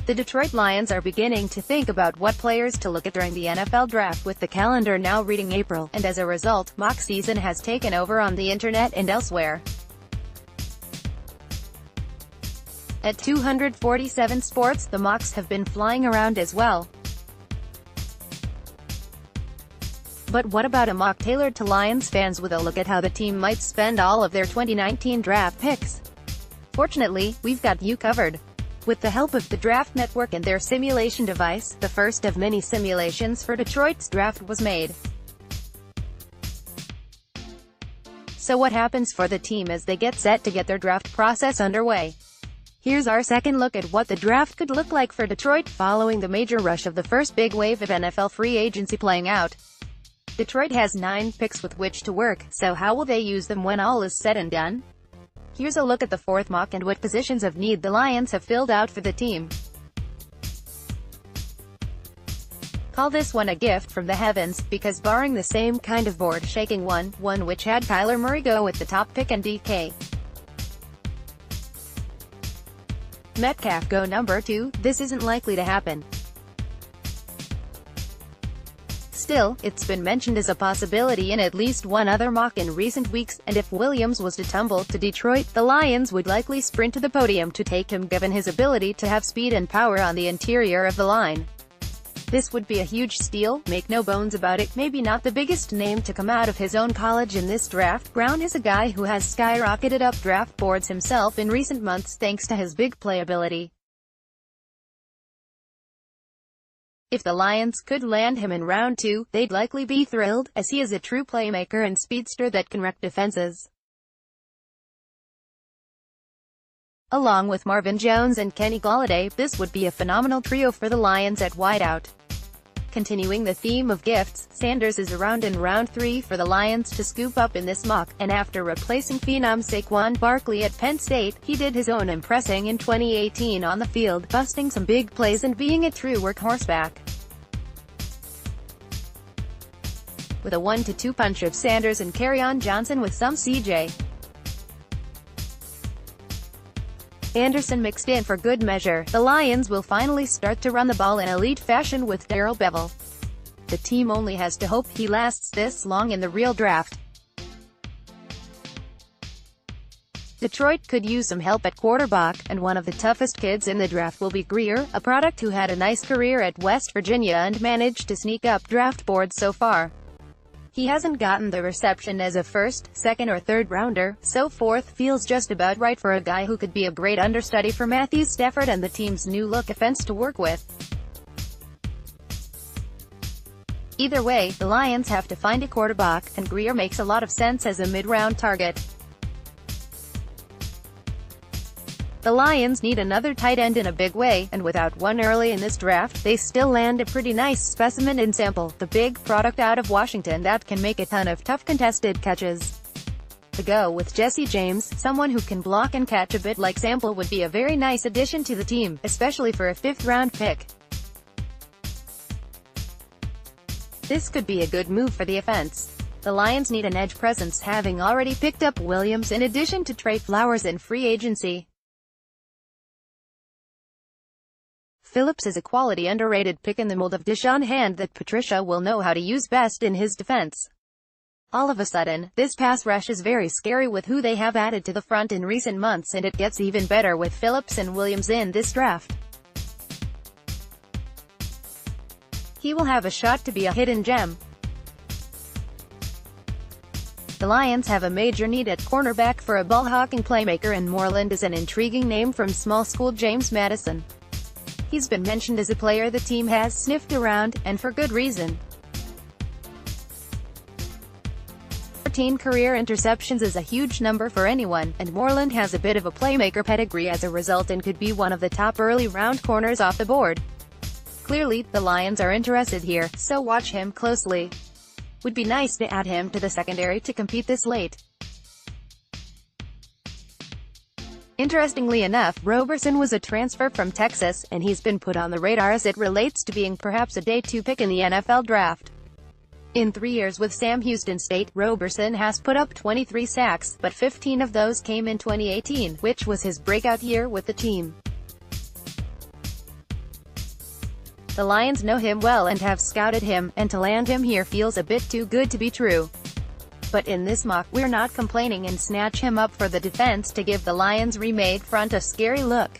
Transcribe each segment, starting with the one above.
The Detroit Lions are beginning to think about what players to look at during the NFL draft, with the calendar now reading April, and as a result, mock season has taken over on the internet and elsewhere. At 247 Sports, the mocks have been flying around as well. But what about a mock tailored to Lions fans with a look at how the team might spend all of their 2019 draft picks? Fortunately, we've got you covered. With the help of the Draft Network and their simulation device, the first of many simulations for Detroit's draft was made. So what happens for the team as they get set to get their draft process underway? Here's our second look at what the draft could look like for Detroit, following the major rush of the first big wave of NFL free agency playing out. Detroit has 9 picks with which to work, so how will they use them when all is said and done? Here's a look at the fourth mock and what positions of need the Lions have filled out for the team. Call this one a gift from the heavens, because barring the same kind of board-shaking one which had Kyler Murray go with the top pick and DK Metcalf go number 2, this isn't likely to happen. Still, it's been mentioned as a possibility in at least one other mock in recent weeks, and if Williams was to tumble to Detroit, the Lions would likely sprint to the podium to take him given his ability to have speed and power on the interior of the line. This would be a huge steal, make no bones about it. Maybe not the biggest name to come out of his own college in this draft, Brown is a guy who has skyrocketed up draft boards himself in recent months thanks to his big playability. If the Lions could land him in round 2, they'd likely be thrilled, as he is a true playmaker and speedster that can wreck defenses. Along with Marvin Jones and Kenny Golladay, this would be a phenomenal trio for the Lions at wideout. Continuing the theme of gifts, Sanders is around in round 3 for the Lions to scoop up in this mock, and after replacing phenom Saquon Barkley at Penn State, he did his own impressing in 2018 on the field, busting some big plays and being a true workhorse back. With a 1-2 punch of Sanders and Kerryon Johnson with some C.J. Anderson mixed in for good measure, the Lions will finally start to run the ball in elite fashion with Darrell Bevell. The team only has to hope he lasts this long in the real draft. Detroit could use some help at quarterback, and one of the toughest kids in the draft will be Grier, a product who had a nice career at West Virginia and managed to sneak up draft boards so far. He hasn't gotten the reception as a first, second or third rounder, so fourth feels just about right for a guy who could be a great understudy for Matthew Stafford and the team's new-look offense to work with. Either way, the Lions have to find a quarterback, and Grier makes a lot of sense as a mid-round target. The Lions need another tight end in a big way, and without one early in this draft, they still land a pretty nice specimen in Sample, the big product out of Washington that can make a ton of tough contested catches. To go with Jesse James, someone who can block and catch a bit like Sample would be a very nice addition to the team, especially for a 5th-round pick. This could be a good move for the offense. The Lions need an edge presence, having already picked up Williams in addition to Trey Flowers in free agency. Phillips is a quality underrated pick in the mold of Deshaun Hand that Patricia will know how to use best in his defense. All of a sudden, this pass rush is very scary with who they have added to the front in recent months, and it gets even better with Phillips and Williams in this draft. He will have a shot to be a hidden gem. The Lions have a major need at cornerback for a ball-hawking playmaker, and Moreland is an intriguing name from small school James Madison. He's been mentioned as a player the team has sniffed around, and for good reason. 14 career interceptions is a huge number for anyone, and Moreland has a bit of a playmaker pedigree as a result and could be one of the top early round corners off the board. Clearly, the Lions are interested here, so watch him closely. Would be nice to add him to the secondary to compete this late. Interestingly enough, Roberson was a transfer from Texas, and he's been put on the radar as it relates to being perhaps a day 2 pick in the NFL draft. In 3 years with Sam Houston State, Roberson has put up 23 sacks, but 15 of those came in 2018, which was his breakout year with the team. The Lions know him well and have scouted him, and to land him here feels a bit too good to be true. But in this mock, we're not complaining and snatch him up for the defense to give the Lions' remade front a scary look.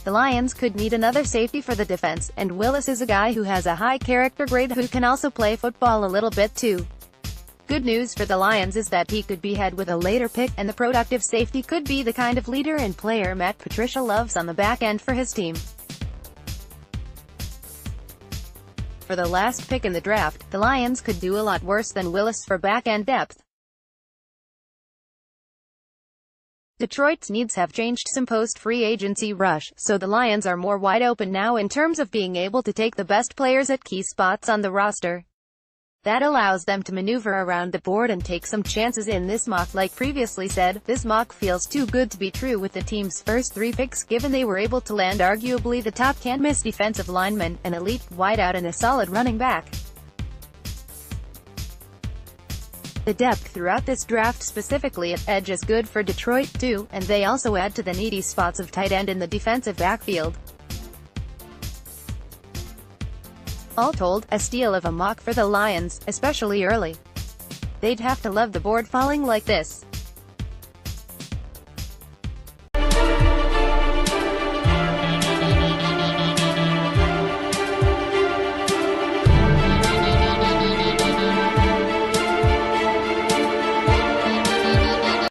The Lions could need another safety for the defense, and Willis is a guy who has a high character grade who can also play football a little bit too. Good news for the Lions is that he could be had with a later pick, and the productive safety could be the kind of leader and player Matt Patricia loves on the back end for his team. For the last pick in the draft, the Lions could do a lot worse than Willis for back-end depth. Detroit's needs have changed some post-free agency rush, so the Lions are more wide open now in terms of being able to take the best players at key spots on the roster. That allows them to maneuver around the board and take some chances in this mock. Like previously said, this mock feels too good to be true with the team's first 3 picks, given they were able to land arguably the top can't-miss defensive lineman, an elite wideout and a solid running back. The depth throughout this draft, specifically at edge, is good for Detroit too, and they also add to the needy spots of tight end in the defensive backfield. All told, a steal of a mock for the Lions, especially early. They'd have to love the board falling like this.